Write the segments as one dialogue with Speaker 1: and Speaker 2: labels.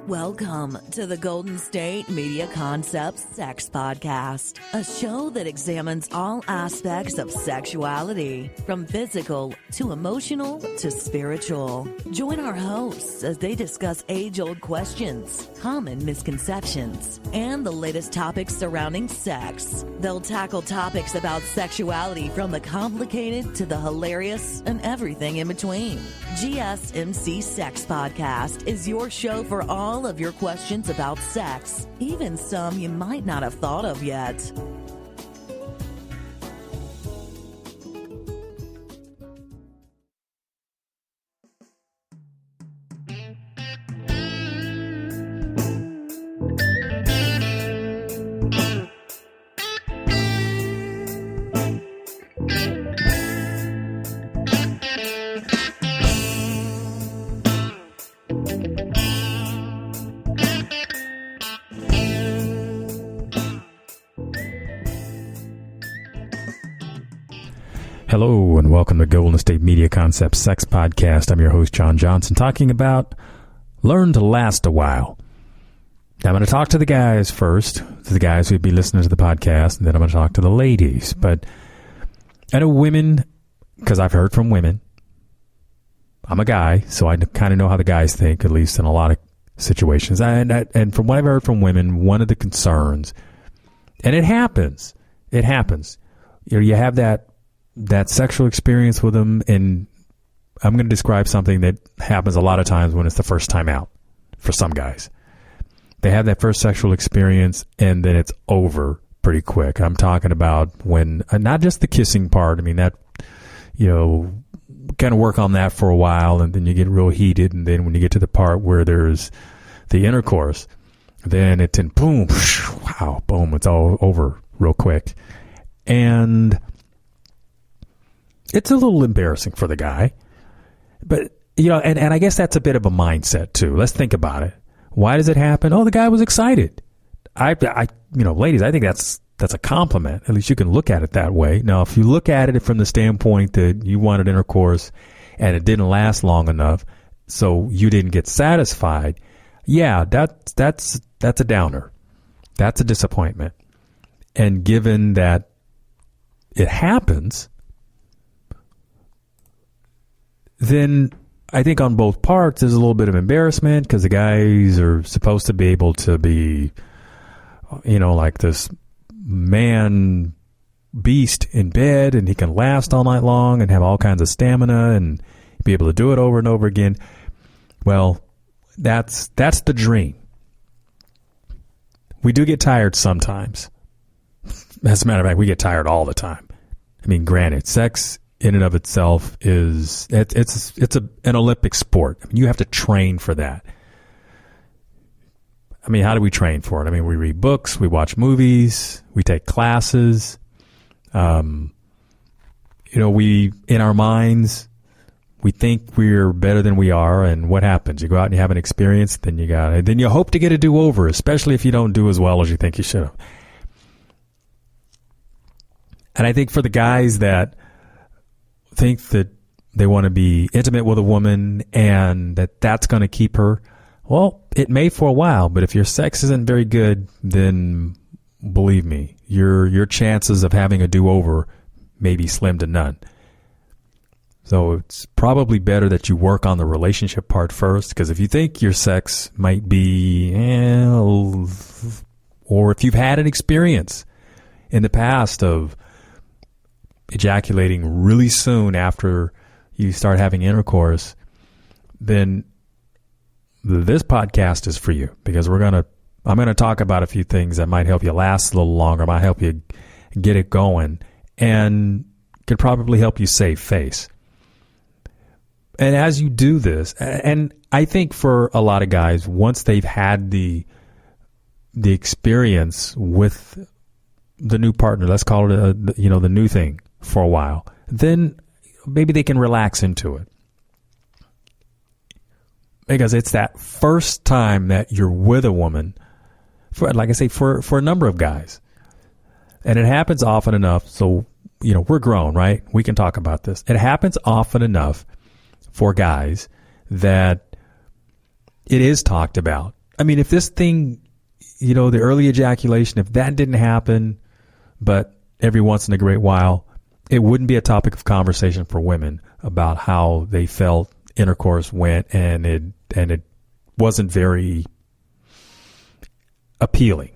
Speaker 1: Welcome to the Golden State Media Concepts Sex Podcast, a show that examines all aspects of sexuality, from physical to emotional to spiritual. Join our hosts as they discuss age-old questions, common misconceptions, and the latest topics surrounding sex. They'll tackle topics about sexuality from the complicated to the hilarious and everything in between. GSMC Sex Podcast is your show for all of your questions about sex, even some you might not have thought of yet.
Speaker 2: Hello and welcome to Golden State Media Concepts Sex Podcast. I'm your host, John Johnson, talking about learn to last a while. Now, I'm going to talk to the guys first, to the guys who'd be listening to the podcast, and then I'm going to talk to the ladies. But I know women, because I've heard from women. I'm a guy, so I kind of know how the guys think, at least in a lot of situations. And from what I've heard from women, one of the concerns, and it happens. You know, you have that sexual experience with them, and I'm going to describe something that happens a lot of times when it's the first time out for some guys. They have that first sexual experience, and then it's over pretty quick. I'm talking about when, not just the kissing part, I mean, that, you know, kind of work on that for a while, and then you get real heated, and then when you get to the part where there's the intercourse, then it's in boom, wow, boom, it's all over real quick. And it's a little embarrassing for the guy, but, you know, and I guess that's a bit of a mindset too. Let's think about it. Why does it happen? Oh, the guy was excited. You know, ladies, I think that's a compliment. At least you can look at it that way. Now, if you look at it from the standpoint that you wanted intercourse and it didn't last long enough, so you didn't get satisfied, yeah, that's a downer. That's a disappointment. And given that it happens, then I think on both parts there's a little bit of embarrassment because the guys are supposed to be able to be, you know, like this man beast in bed, and he can last all night long and have all kinds of stamina and be able to do it over and over again. Well, that's the dream. We do get tired sometimes. As a matter of fact, we get tired all the time. I mean, granted, sex in and of itself is an Olympic sport. I mean, you have to train for that. I mean, how do we train for it? I mean, we read books, we watch movies, we take classes. You know, we, in our minds, we think we're better than we are, and what happens? You go out and you have an experience, then you hope to get a do-over, especially if you don't do as well as you think you should have. And I think for the guys that think that they want to be intimate with a woman and that's going to keep her, well, it may for a while, but if your sex isn't very good, then believe me, your chances of having a do-over may be slim to none. So it's probably better that you work on the relationship part first, because if you think your sex might be, or if you've had an experience in the past of ejaculating really soon after you start having intercourse, then this podcast is for you, because I'm going to talk about a few things that might help you last a little longer, might help you get it going, and could probably help you save face. And as you do this, and I think for a lot of guys, once they've had the experience with the new partner, let's call it the new thing for a while, then maybe they can relax into it. Because it's that first time that you're with a woman, for a number of guys. And it happens often enough, so, we're grown, right? We can talk about this. It happens often enough for guys that it is talked about. I mean, if this thing, the early ejaculation, if that didn't happen, but every once in a great while, it wouldn't be a topic of conversation for women about how they felt intercourse went, and it wasn't very appealing.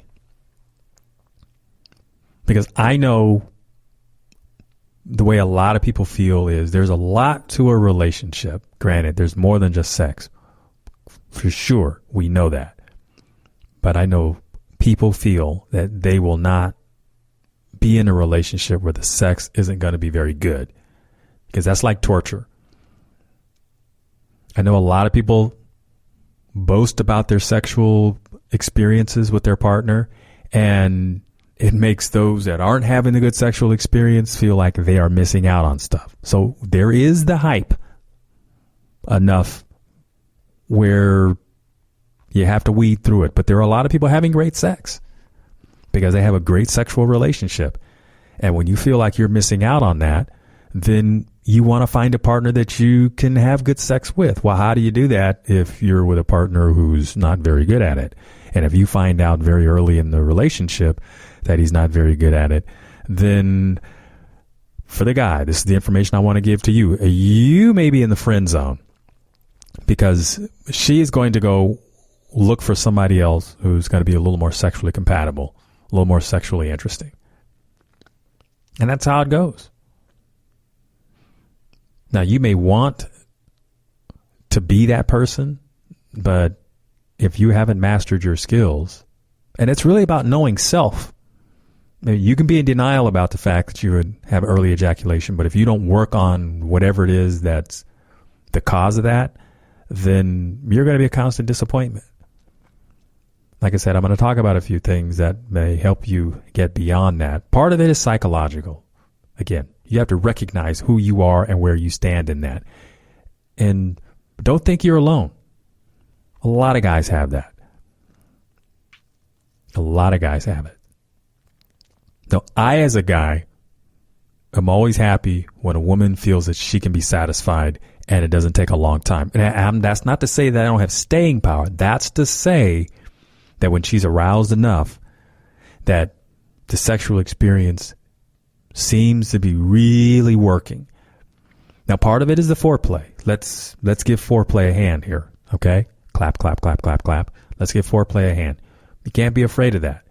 Speaker 2: Because I know the way a lot of people feel is there's a lot to a relationship. Granted, there's more than just sex. For sure, we know that. But I know people feel that they will not be in a relationship where the sex isn't going to be very good. Because that's like torture. I know a lot of people boast about their sexual experiences with their partner, and it makes those that aren't having a good sexual experience feel like they are missing out on stuff. So there is the hype enough where you have to weed through it. But there are a lot of people having great sex because they have a great sexual relationship. And when you feel like you're missing out on that, then you want to find a partner that you can have good sex with. Well, how do you do that if you're with a partner who's not very good at it? And if you find out very early in the relationship that he's not very good at it, then for the guy, this is the information I want to give to you. You may be in the friend zone because she is going to go look for somebody else who's going to be a little more sexually compatible, a little more sexually interesting. And that's how it goes. Now, you may want to be that person, but if you haven't mastered your skills, and it's really about knowing self. I mean, you can be in denial about the fact that you would have early ejaculation, but if you don't work on whatever it is that's the cause of that, then you're going to be a constant disappointment. Like I said, I'm going to talk about a few things that may help you get beyond that. Part of it is psychological. Again, you have to recognize who you are and where you stand in that. And don't think you're alone. A lot of guys have that. A lot of guys have it. Now, I, as a guy, am always happy when a woman feels that she can be satisfied and it doesn't take a long time. And that's not to say that I don't have staying power. That's to say that when she's aroused enough that the sexual experience seems to be really working. Now, part of it is the foreplay. Let's give foreplay a hand here, okay? Clap, clap, clap, clap, clap. Let's give foreplay a hand. You can't be afraid of that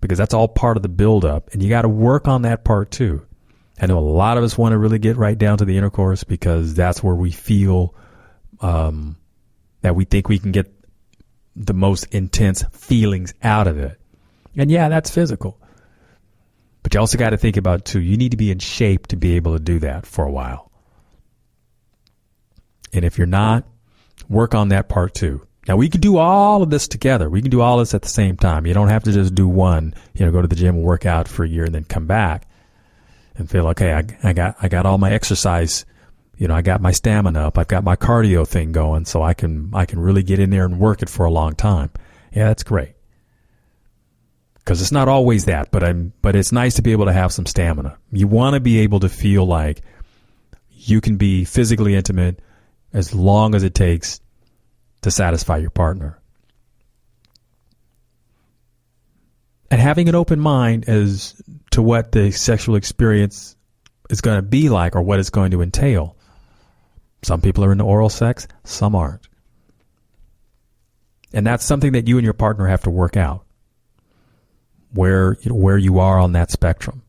Speaker 2: because that's all part of the buildup, and you got to work on that part too. I know a lot of us want to really get right down to the intercourse because that's where we feel that we think we can get the most intense feelings out of it. And yeah, that's physical. But you also got to think about, too, you need to be in shape to be able to do that for a while. And if you're not, work on that part, too. Now, we can do all of this together. We can do all this at the same time. You don't have to just do one, go to the gym and work out for a year and then come back and feel, okay, I got all my exercise, I got my stamina up. I've got my cardio thing going, so I can really get in there and work it for a long time. Yeah, that's great. Because it's not always that, but it's nice to be able to have some stamina. You want to be able to feel like you can be physically intimate as long as it takes to satisfy your partner. And having an open mind as to what the sexual experience is going to be like or what it's going to entail. Some people are into oral sex, some aren't. And that's something that you and your partner have to work out. Where you are on that spectrum.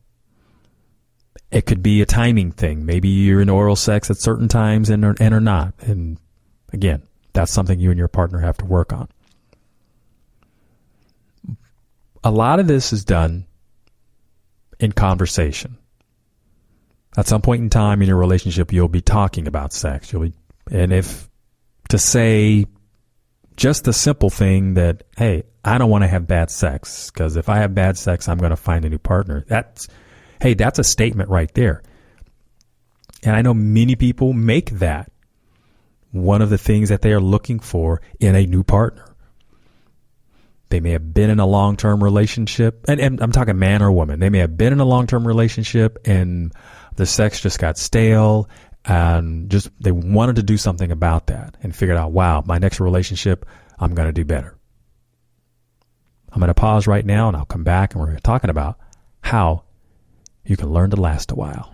Speaker 2: It could be a timing thing. Maybe you're in oral sex at certain times and are not. And again, that's something you and your partner have to work on. A lot of this is done in conversation. At some point in time in your relationship, you'll be talking about sex. And if to say just the simple thing that, hey, I don't want to have bad sex because if I have bad sex, I'm going to find a new partner. That's a statement right there. And I know many people make that one of the things that they are looking for in a new partner. They may have been in a long-term relationship, and I'm talking man or woman. They may have been in a long-term relationship and the sex just got stale and just they wanted to do something about that and figured out, wow, my next relationship, I'm going to do better. I'm going to pause right now, and I'll come back, and we're talking about how you can learn to last a while.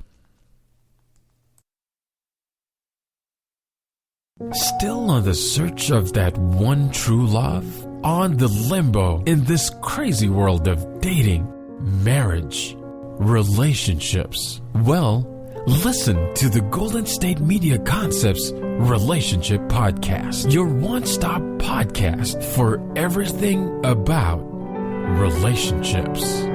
Speaker 3: Still on the search of that one true love? On the limbo in this crazy world of dating, marriage, relationships? Well, listen to the Golden State Media Concepts Relationship Podcast, your one-stop podcast for everything about relationships.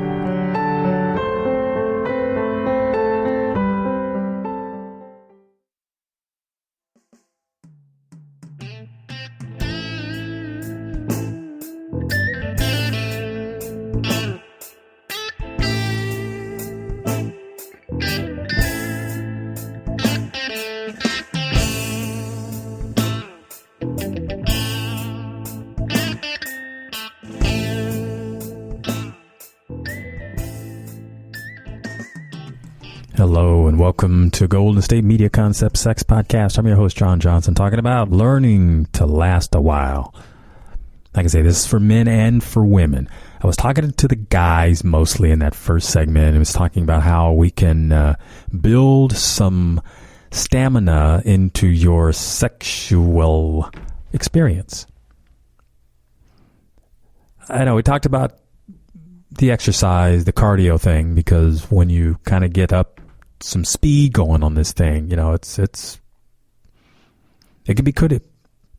Speaker 2: Hello and welcome to Golden State Media Concepts Sex Podcast. I'm your host, John Johnson, talking about learning to last a while. Like I say, this is for men and for women. I was talking to the guys mostly in that first segment. I was talking about how we can build some stamina into your sexual experience. I know we talked about the exercise, the cardio thing, because when you kind of get up some speed going on this thing, you know, it can be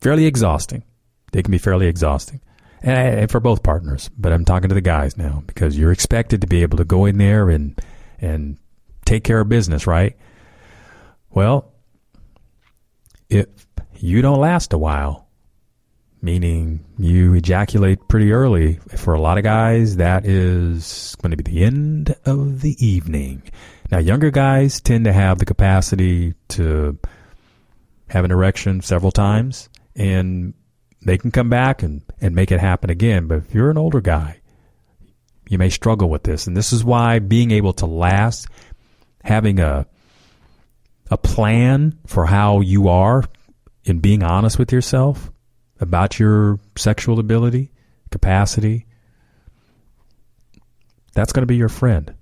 Speaker 2: fairly exhausting. It can be fairly exhausting, and for both partners. But I'm talking to the guys now because you're expected to be able to go in there and take care of business, right? Well, if you don't last a while, meaning you ejaculate pretty early, for a lot of guys, that is going to be the end of the evening. Now, younger guys tend to have the capacity to have an erection several times, and they can come back and make it happen again. But if you're an older guy, you may struggle with this. And this is why being able to last, having a plan for how you are and being honest with yourself about your sexual ability, capacity, that's going to be your friend.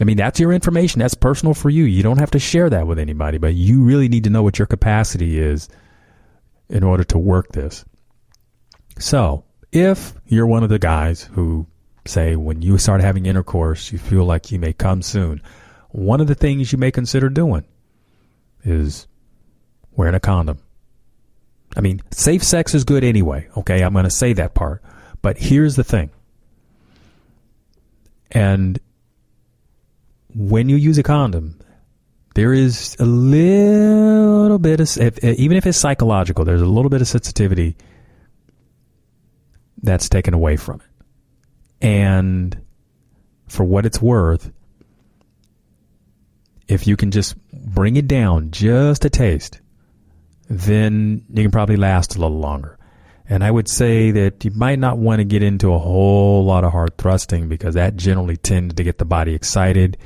Speaker 2: I mean, that's your information. That's personal for you. You don't have to share that with anybody, but you really need to know what your capacity is in order to work this. So if you're one of the guys who say when you start having intercourse, you feel like you may come soon, one of the things you may consider doing is wearing a condom. I mean, safe sex is good anyway, okay? I'm going to say that part. But here's the thing. And when you use a condom, there is a little bit of, even if it's psychological, there's a little bit of sensitivity that's taken away from it. And for what it's worth, if you can just bring it down just a taste, then you can probably last a little longer. And I would say that you might not want to get into a whole lot of hard thrusting because that generally tends to get the body excited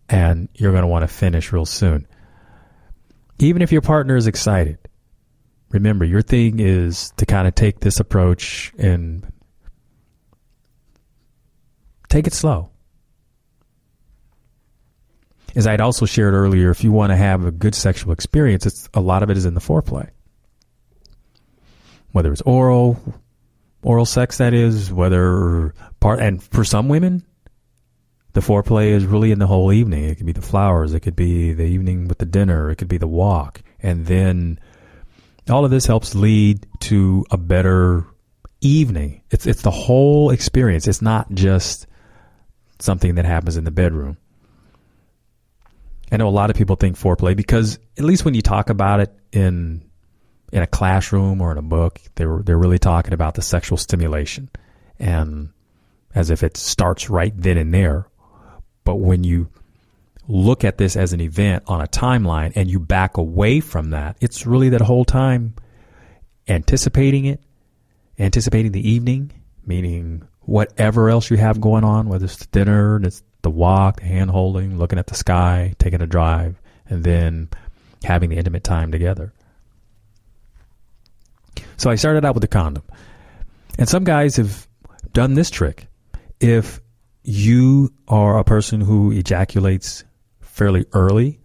Speaker 2: and you're going to want to finish real soon. Even if your partner is excited, remember, your thing is to kind of take this approach and take it slow. As I'd also shared earlier, if you want to have a good sexual experience, a lot of it is in the foreplay. Whether it's oral sex, that is, and for some women, the foreplay is really in the whole evening. It could be the flowers, it could be the evening with the dinner, it could be the walk. And then all of this helps lead to a better evening. It's the whole experience. It's not just something that happens in the bedroom. I know a lot of people think foreplay because at least when you talk about it in a classroom or in a book, they're really talking about the sexual stimulation and as if it starts right then and there. But when you look at this as an event on a timeline and you back away from that, it's really that whole time anticipating it, anticipating the evening, meaning whatever else you have going on, whether it's the dinner, it's the walk, the hand holding, looking at the sky, taking a drive, and then having the intimate time together. So I started out with the condom. And some guys have done this trick. If you are a person who ejaculates fairly early,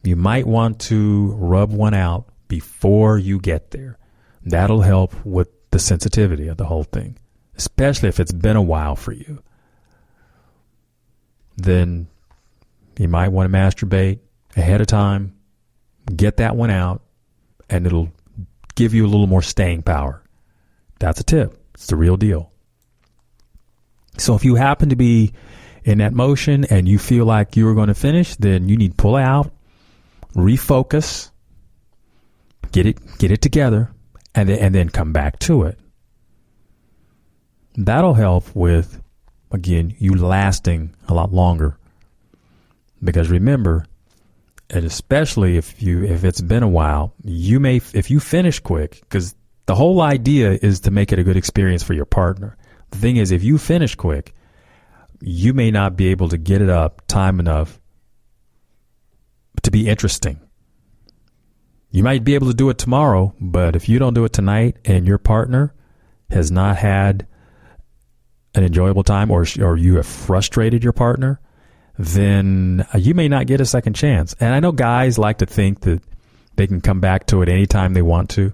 Speaker 2: you might want to rub one out before you get there. That'll help with the sensitivity of the whole thing, especially if it's been a while for you. Then you might want to masturbate ahead of time, get that one out, and it'll give you a little more staying power. That's a tip. It's the real deal. So if you happen to be in that motion and you feel like you are going to finish, then you need to pull out, refocus, get it together, and then come back to it. That'll help with, again, you lasting a lot longer. Because remember, and especially if it's been a while, if you finish quick, because the whole idea is to make it a good experience for your partner. The thing is, if you finish quick, you may not be able to get it up time enough to be interesting. You might be able to do it tomorrow, but if you don't do it tonight and your partner has not had an enjoyable time, or you have frustrated your partner, then you may not get a second chance. And I know guys like to think that they can come back to it anytime they want to.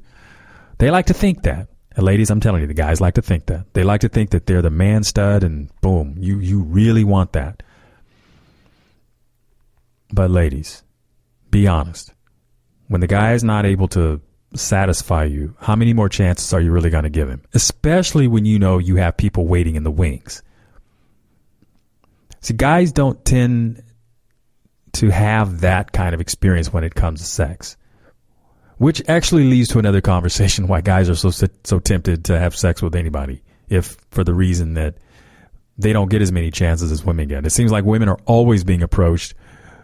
Speaker 2: They like to think that. And ladies, I'm telling you, the guys like to think that. They like to think that they're the man stud and boom, you really want that. But ladies, be honest. When the guy is not able to satisfy you, how many more chances are you really going to give him? Especially when you know you have people waiting in the wings. See, guys don't tend to have that kind of experience when it comes to sex, which actually leads to another conversation why guys are so tempted to have sex with anybody, if for the reason that they don't get as many chances as women get. It seems like women are always being approached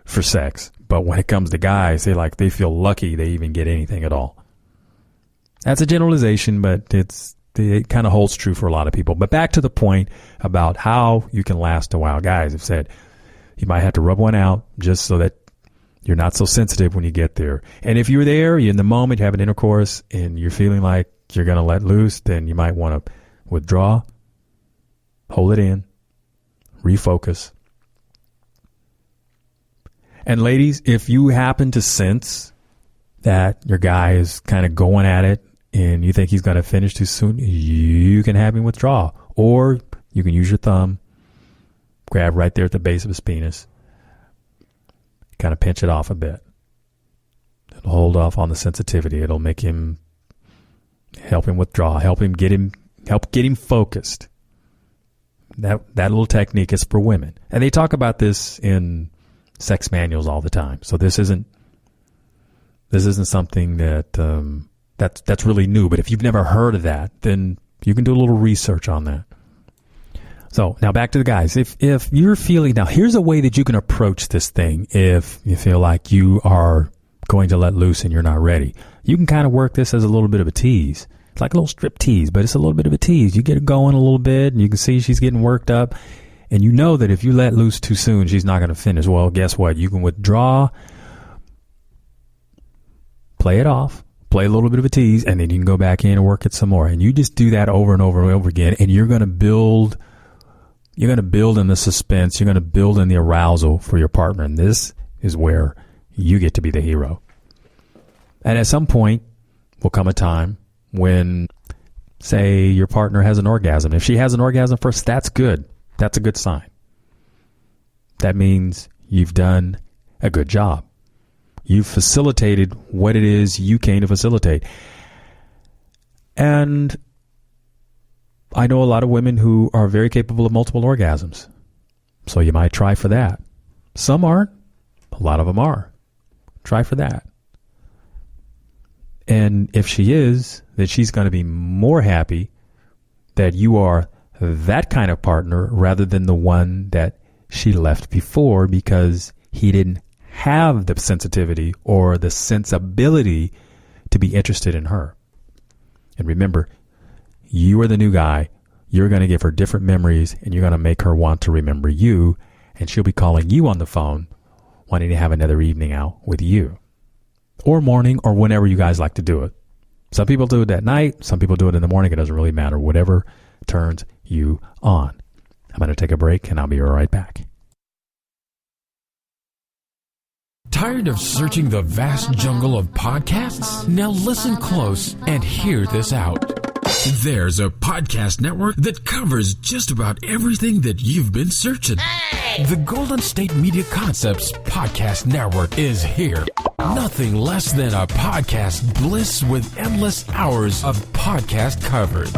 Speaker 2: for sex, but when it comes to guys, they feel lucky they even get anything at all. That's a generalization, but it kind of holds true for a lot of people. But back to the point about how you can last a while. Guys have said you might have to rub one out just so that you're not so sensitive when you get there. And if you're there, you're in the moment, you have an intercourse, and you're feeling like you're going to let loose, then you might want to withdraw, hold it in, refocus. And ladies, if you happen to sense that your guy is kind of going at it and you think he's going to finish too soon, you can have him withdraw. Or you can use your thumb, grab right there at the base of his penis, kind of pinch it off a bit. It'll hold off on the sensitivity. It'll make him, help him withdraw, help get him focused. That little technique is for women. And they talk about this in sex manuals all the time. So this isn't something that's really new. But if you've never heard of that, then you can do a little research on that. So now back to the guys. If you're feeling, now here's a way that you can approach this thing. If you feel like you are going to let loose and you're not ready, you can kind of work this as a little bit of a tease. It's like a little strip tease, but it's a little bit of a tease. You get her going a little bit and you can see she's getting worked up. And you know that if you let loose too soon, she's not going to finish. Well, guess what? You can withdraw, play it off, play a little bit of a tease, and then you can go back in and work it some more. And you just do that over and over and over again. And you're going to build in the suspense. You're going to build in the arousal for your partner. And this is where you get to be the hero. And at some point will come a time when, say, your partner has an orgasm. If she has an orgasm first, that's good. That's a good sign. That means you've done a good job. You've facilitated what it is you came to facilitate. And I know a lot of women who are very capable of multiple orgasms. So you might try for that. Some aren't. A lot of them are. Try for that. And if she is, then she's going to be more happy that you are that kind of partner rather than the one that she left before because he didn't have the sensitivity or the sensibility to be interested in her. And remember, you are the new guy. You're going to give her different memories and you're going to make her want to remember you, and she'll be calling you on the phone wanting to have another evening out with you, or morning, or whenever you guys like to do it. Some people do it at night. Some people do it in the morning. It doesn't really matter. Whatever turns you on. I'm going to take a break, and I'll be right back.
Speaker 3: Tired of searching the vast jungle of podcasts? Now listen close and hear this out. There's a podcast network that covers just about everything that you've been searching. Hey! The Golden State Media Concepts Podcast Network is here. Nothing less than a podcast bliss with endless hours of podcast coverage.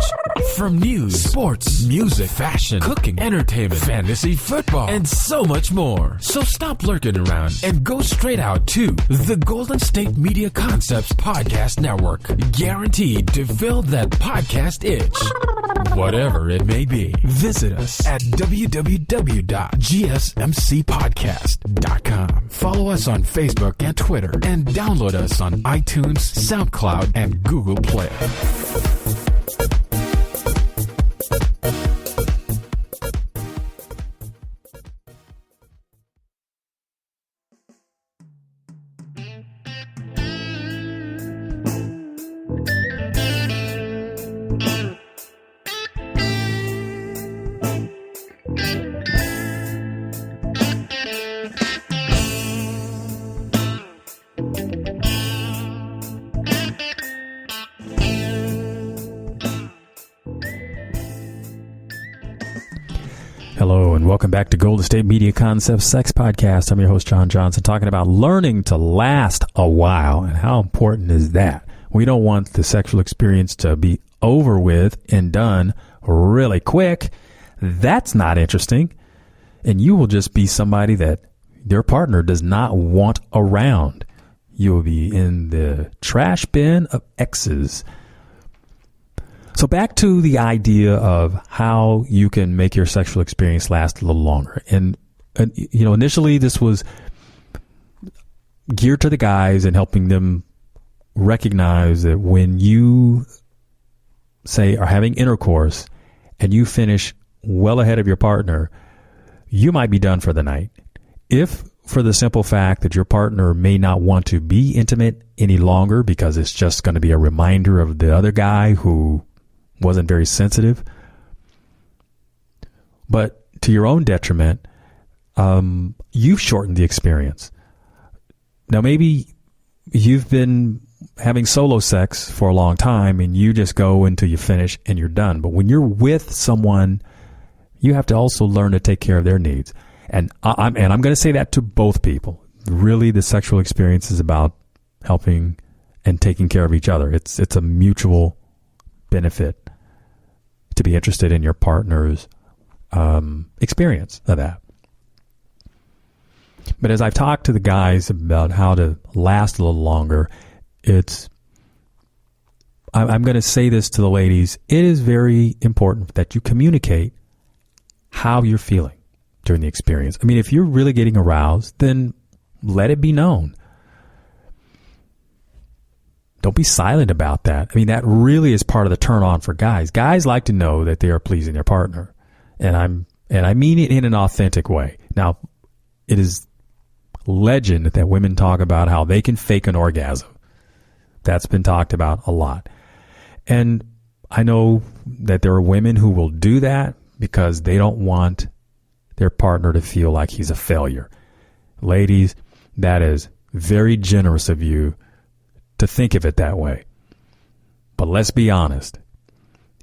Speaker 3: From news, sports, music, fashion, cooking, entertainment, fantasy, football, and so much more. So stop lurking around and go straight out to the Golden State Media Concepts Podcast Network. Guaranteed to fill that podcast itch. Whatever it may be. Visit us at www.gsmcpodcast.com. Follow us on Facebook and Twitter, and download us on iTunes, SoundCloud, and Google Play.
Speaker 2: Hello, and welcome back to Golden State Media Concepts Sex Podcast. I'm your host, John Johnson, talking about learning to last a while. And how important is that? We don't want the sexual experience to be over with and done really quick. That's not interesting. And you will just be somebody that their partner does not want around. You will be in the trash bin of exes. So back to the idea of how you can make your sexual experience last a little longer. And initially this was geared to the guys and helping them recognize that when you, say, are having intercourse and you finish well ahead of your partner, you might be done for the night. If for the simple fact that your partner may not want to be intimate any longer because it's just going to be a reminder of the other guy who wasn't very sensitive, but to your own detriment, you've shortened the experience. Now, maybe you've been having solo sex for a long time and you just go until you finish and you're done. But when you're with someone, you have to also learn to take care of their needs. And I'm going to say that to both people. Really, the sexual experience is about helping and taking care of each other. It's a mutual benefit to be interested in your partner's experience of that. But as I've talked to the guys about how to last a little longer, I'm going to say this to the ladies. It is very important that you communicate how you're feeling during the experience. I mean, if you're really getting aroused, then let it be known. Don't be silent about that. I mean, that really is part of the turn on for guys. Guys like to know that they are pleasing their partner. And I mean it in an authentic way. Now, it is legend that women talk about how they can fake an orgasm. That's been talked about a lot. And I know that there are women who will do that because they don't want their partner to feel like he's a failure. Ladies, that is very generous of you to think of it that way. But let's be honest.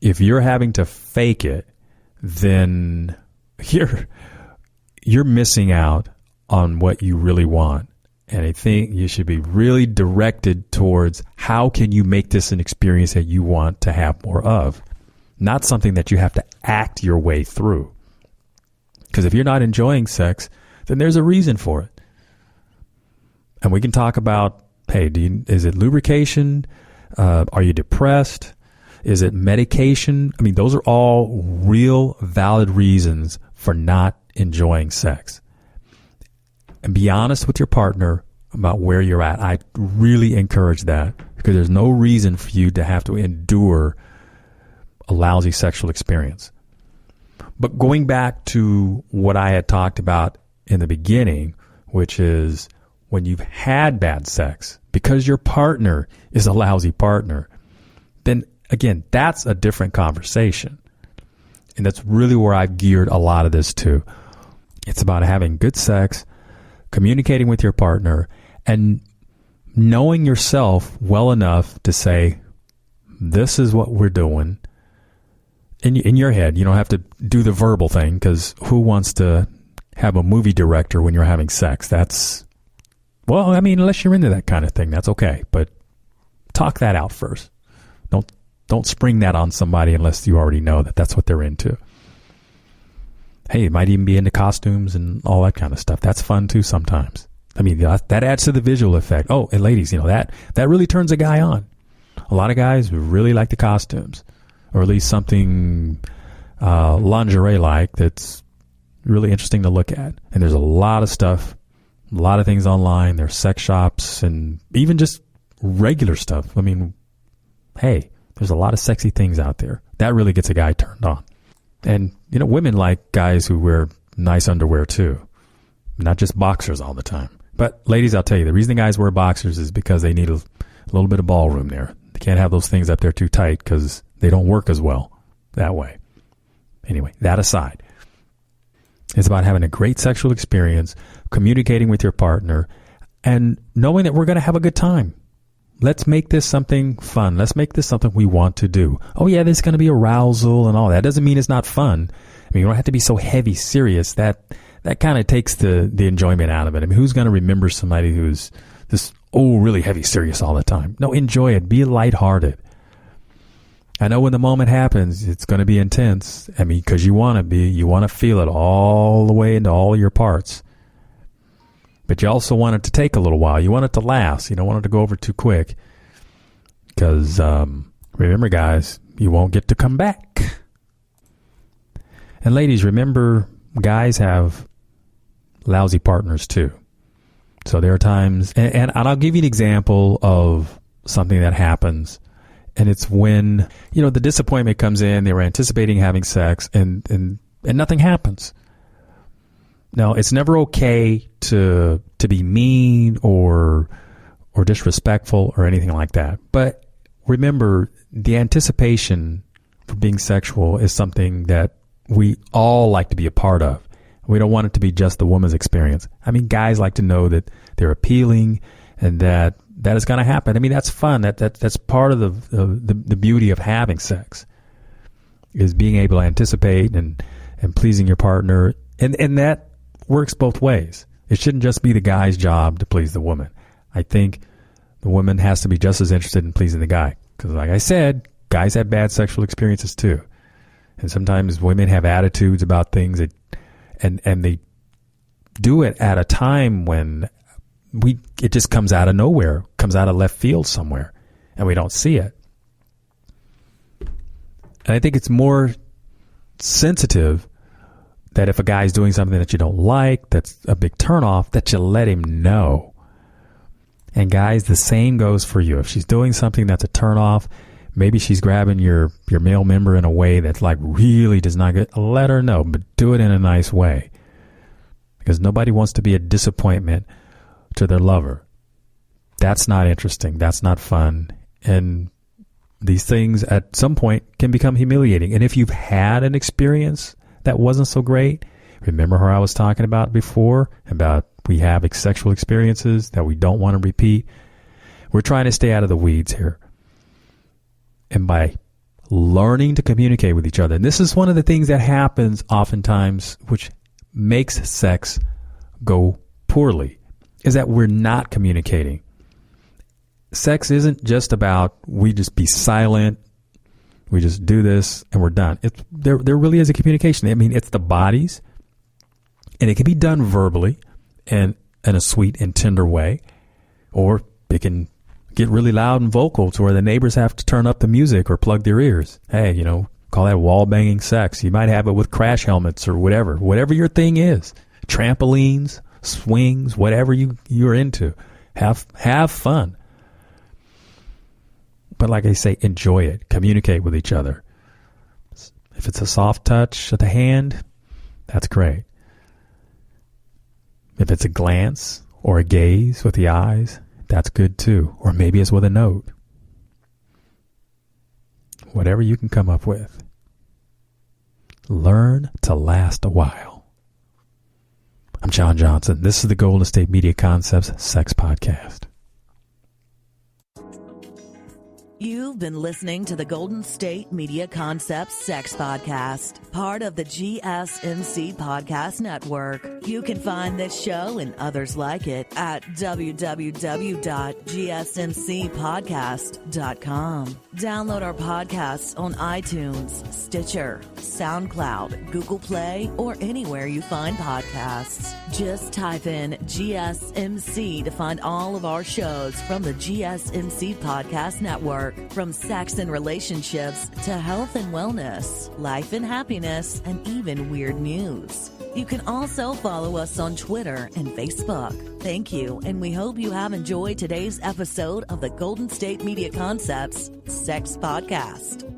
Speaker 2: If you're having to fake it, then you're missing out on what you really want. And I think you should be really directed towards how can you make this an experience that you want to have more of, not something that you have to act your way through. Because if you're not enjoying sex, then there's a reason for it. And we can talk about, hey, is it lubrication? Are you depressed? Is it medication? I mean, those are all real valid reasons for not enjoying sex. And be honest with your partner about where you're at. I really encourage that because there's no reason for you to have to endure a lousy sexual experience. But going back to what I had talked about in the beginning, which is when you've had bad sex, because your partner is a lousy partner, then again, that's a different conversation. And that's really where I've geared a lot of this to. It's about having good sex, communicating with your partner, and knowing yourself well enough to say, this is what we're doing. In your head, you don't have to do the verbal thing, because who wants to have a movie director when you're having sex? That's, well, I mean, unless you're into that kind of thing, that's okay. But talk that out first. Don't spring that on somebody unless you already know that that's what they're into. Hey, it might even be into costumes and all that kind of stuff. That's fun too sometimes. I mean, that adds to the visual effect. Oh, and ladies, that really turns a guy on. A lot of guys really like the costumes, or at least something lingerie-like that's really interesting to look at. And there's a lot of stuff, a lot of things online. There's sex shops and even just regular stuff. I mean, hey, there's a lot of sexy things out there. That really gets a guy turned on. And, women like guys who wear nice underwear too, not just boxers all the time. But ladies, I'll tell you, the reason the guys wear boxers is because they need a little bit of ballroom there. They can't have those things up there too tight because they don't work as well that way. Anyway, that aside, it's about having a great sexual experience, communicating with your partner, and knowing that we're going to have a good time. Let's make this something fun. Let's make this something we want to do. Oh, yeah, there's going to be arousal and all that. Doesn't mean it's not fun. I mean, you don't have to be so heavy serious. That kind of takes the enjoyment out of it. I mean, who's going to remember somebody who's this, really heavy serious all the time? No, enjoy it. Be lighthearted. I know when the moment happens, it's going to be intense. I mean, because you want to feel it all the way into all your parts. But you also want it to take a little while. You want it to last. You don't want it to go over too quick. Because, remember, guys, you won't get to come back. And ladies, remember, guys have lousy partners too. So there are times, and I'll give you an example of something that happens. And it's when, the disappointment comes in, they were anticipating having sex, and nothing happens. Now, it's never okay to be mean or disrespectful or anything like that. But remember, the anticipation for being sexual is something that we all like to be a part of. We don't want it to be just the woman's experience. I mean, guys like to know that they're appealing and that is going to happen. I mean, that's fun. That's part of the beauty of having sex, is being able to anticipate and pleasing your partner. And that works both ways. It shouldn't just be the guy's job to please the woman. I think the woman has to be just as interested in pleasing the guy. Because like I said, guys have bad sexual experiences too. And sometimes women have attitudes about things and they do it at a time when it just comes out of nowhere, comes out of left field somewhere, and we don't see it. And I think it's more sensitive that if a guy's doing something that you don't like, that's a big turnoff, that you let him know. And guys, the same goes for you. If she's doing something that's a turnoff, maybe she's grabbing your male member in a way that's like really does not get, let her know, but do it in a nice way. Because nobody wants to be a disappointment to their lover. That's not interesting. That's not fun. And these things at some point can become humiliating. And if you've had an experience that wasn't so great, remember how I was talking about before, about we have sexual experiences that we don't want to repeat. We're trying to stay out of the weeds here. And by learning to communicate with each other, and this is one of the things that happens oftentimes, which makes sex go poorly, is that we're not communicating. Sex isn't just about we just be silent, we just do this and we're done. There really is a communication. I mean, it's the bodies, and it can be done verbally and in a sweet and tender way, or it can get really loud and vocal to where the neighbors have to turn up the music or plug their ears. Hey, call that wall banging sex. You might have it with crash helmets or whatever your thing is. Trampolines, swings, whatever you're into. Have fun. But like I say, enjoy it. Communicate with each other. If it's a soft touch of the hand, that's great. If it's a glance or a gaze with the eyes, that's good too. Or maybe it's with a note. Whatever you can come up with. Learn to last a while. I'm John Johnson. This is the Golden State Media Concepts Sex Podcast.
Speaker 1: You've been listening to the Golden State Media Concepts Sex Podcast, part of the GSMC Podcast Network. You can find this show and others like it at www.gsmcpodcast.com. Download our podcasts on iTunes, Stitcher, SoundCloud, Google Play, or anywhere you find podcasts. Just type in GSMC to find all of our shows from the GSMC Podcast Network. From sex and relationships to health and wellness, life and happiness, and even weird news. You can also follow us on Twitter and Facebook. Thank you, and we hope you have enjoyed today's episode of the Golden State Media Concepts Sex Podcast.